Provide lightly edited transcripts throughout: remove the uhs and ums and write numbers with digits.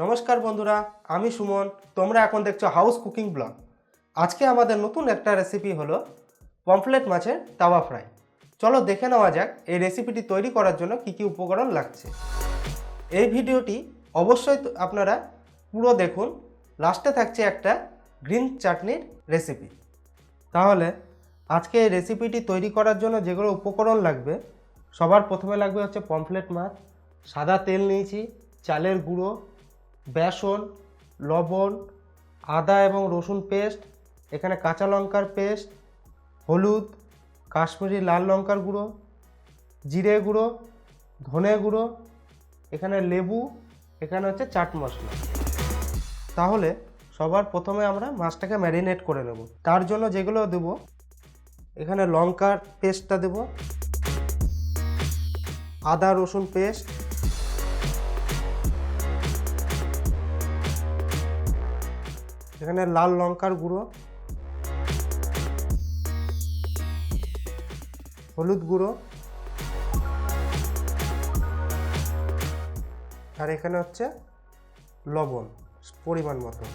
নমস্কার বন্ধুরা, আমি সুমন। তোমরা এখন দেখছো হাউস কুকিং ব্লগ। আজকে আমাদের নতুন একটা রেসিপি হলো পমফ্রেট মাছের তাওয়া ফ্রাই। চলো দেখে নেওয়া যাক এই রেসিপিটি তৈরি করার জন্য কি কি উপকরণ লাগছে। এই ভিডিওটি অবশ্যই আপনারা পুরো দেখুন, লাস্টে থাকছে একটা গ্রিন চাটনির রেসিপি। তাহলে আজকে এই রেসিপিটি তৈরি করার জন্য যেগুলো উপকরণ লাগবে, সবার প্রথমে লাগবে হচ্ছে পমফ্রেট মাছ, সাদা তেল নিয়েছি, চালের গুঁড়ো, বেসন, লবণ, আদা এবং রসুন পেস্ট, এখানে কাঁচা লঙ্কার পেস্ট, হলুদ, কাশ্মীরি লাল লঙ্কার গুঁড়ো, জিরে গুঁড়ো, ধনে গুঁড়ো, এখানে লেবু, এখানে হচ্ছে চাট মশলা। তাহলে সবার প্রথমে আমরা মাছটাকে ম্যারিনেট করে নেব। তার জন্য যেগুলো দেব, এখানে লঙ্কার পেস্টটা দেব, আদা রসুন পেস্ট, এখানে লাল লঙ্কার গুঁড়ো, হলুদ গুঁড়ো, আর এখানে হচ্ছে লবণ পরিমাণ মতো।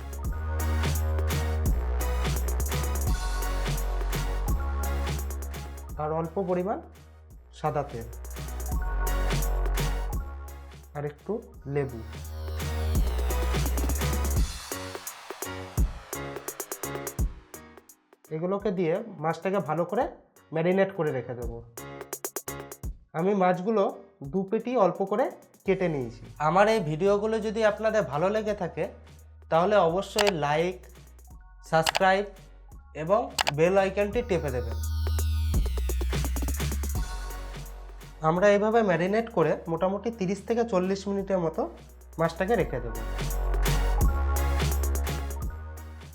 আর অল্প পরিমাণ সাদা তেল, আর একটু লেবু। এগুলোকে দিয়ে মাছটাকে ভালো করে ম্যারিনেট করে রেখে দেবো। আমি মাছগুলো দু পেটি অল্প করে কেটে নিয়েছি। আমার এই ভিডিওগুলো যদি আপনাদের ভালো লেগে থাকে তাহলে অবশ্যই লাইক, সাবস্ক্রাইব এবং বেল আইকনটি টেপে দেবেন। আমরা এইভাবে ম্যারিনেট করে মোটামুটি 30 থেকে 40 মিনিটের মতো মাছটাকে রেখে দেব।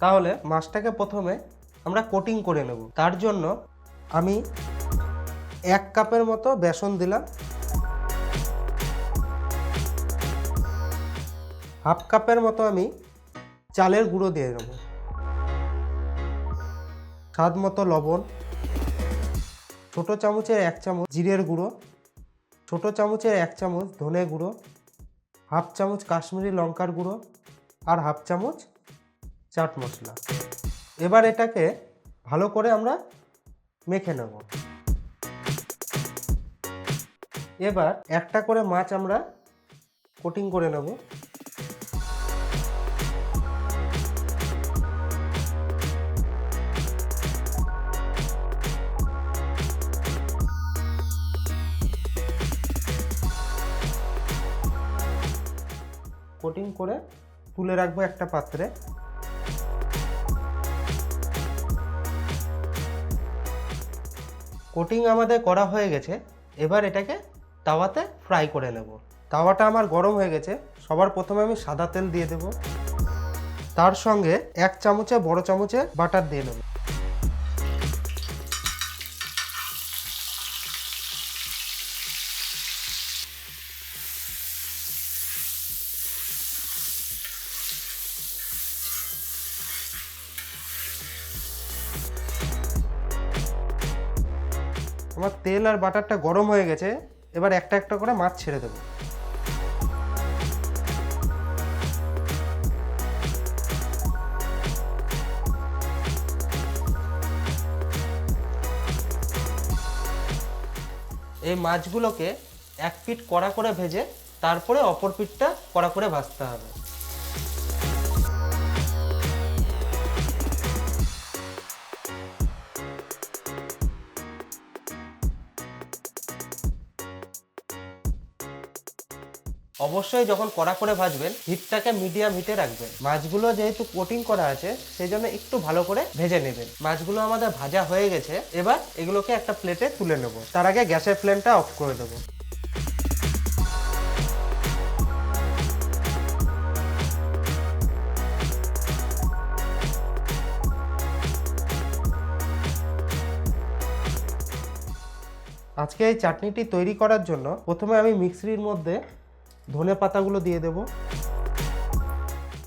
তাহলে মাছটাকে প্রথমে আমরা কোটিং করে নেব। তার জন্য আমি 1 কাপের মতো বেসন দিলাম, হাফ কাপের মতো আমি চালের গুঁড়ো দিয়ে দেব, স্বাদ মতো লবণ, ছোট চামচের 1 চামচ জিরের গুঁড়ো, ছোট চামচের 1 চামচ ধনে গুঁড়ো, হাফ চামচ কাশ্মীরি লঙ্কার গুঁড়ো, আর হাফ চামচ চাট মশলা। এবার এটাকে ভালো করে আমরা মেখে নেব। এবার একটা করে মাছ আমরা কোটিং করে নেব। কোটিং করে তুলে রাখবো একটা পাত্রে। কোটিং আমাদের করা হয়ে গেছে। এবার এটাকে তাওয়াতে ফ্রাই করে নেব। তাওয়াটা আমার গরম হয়ে গেছে। সবার প্রথমে আমি সাদা তেল দিয়ে দেব, তার সঙ্গে 1 চামচে বড় চামচে বাটার দিয়ে নেব। আমার তেল আর বাটারটা গরম হয়ে গেছে। এবার একটা একটা করে মাছ ছেড়ে দেব। এই মাছগুলোকে এক পিঠ কড়া করে ভেজে তারপরে অপর পিঠটা কড়া করে ভাজতে হবে। অবশ্যই যখন কড়া করে ভাজবেন হিটটাকে মিডিয়াম হিটে রাখবেন। মাছগুলো যেহেতু কোটিং করা আছে সেই জন্য একটু ভালো করে ভেজে নেবেন। মাছগুলো আমাদের ভাজা হয়ে গেছে। এবার এগুলোকে একটা প্লেটে তুলে নেব। তার আগে গ্যাসের ফ্লেমটা অফ করে দেব। আজকে এই চাটনিটি তৈরি করার জন্য প্রথমে আমি মিক্সির মধ্যে ধনে পাতাগুলো দিয়ে দেব,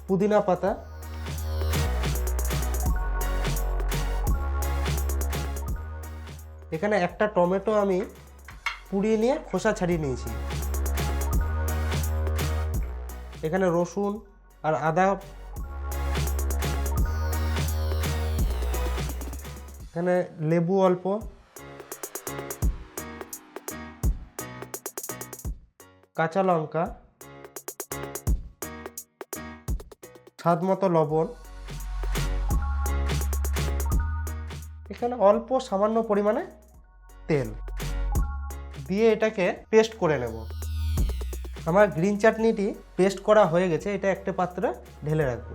পুদিনা পাতা, এখানে একটা টমেটো আমি পুড়িয়ে নিয়ে খোসা ছাড়িয়ে নিয়েছি, এখানে রসুন, আর আদা, এখানে লেবু অল্প, কাঁচা লঙ্কা, স্বাদ মতো লবণ, এখানে অল্প সামান্য পরিমাণে তেল দিয়ে এটাকে পেস্ট করে নেব। আমার গ্রিন চাটনিটি পেস্ট করা হয়ে গেছে, এটা একটা পাত্রে ঢেলে রাখবো।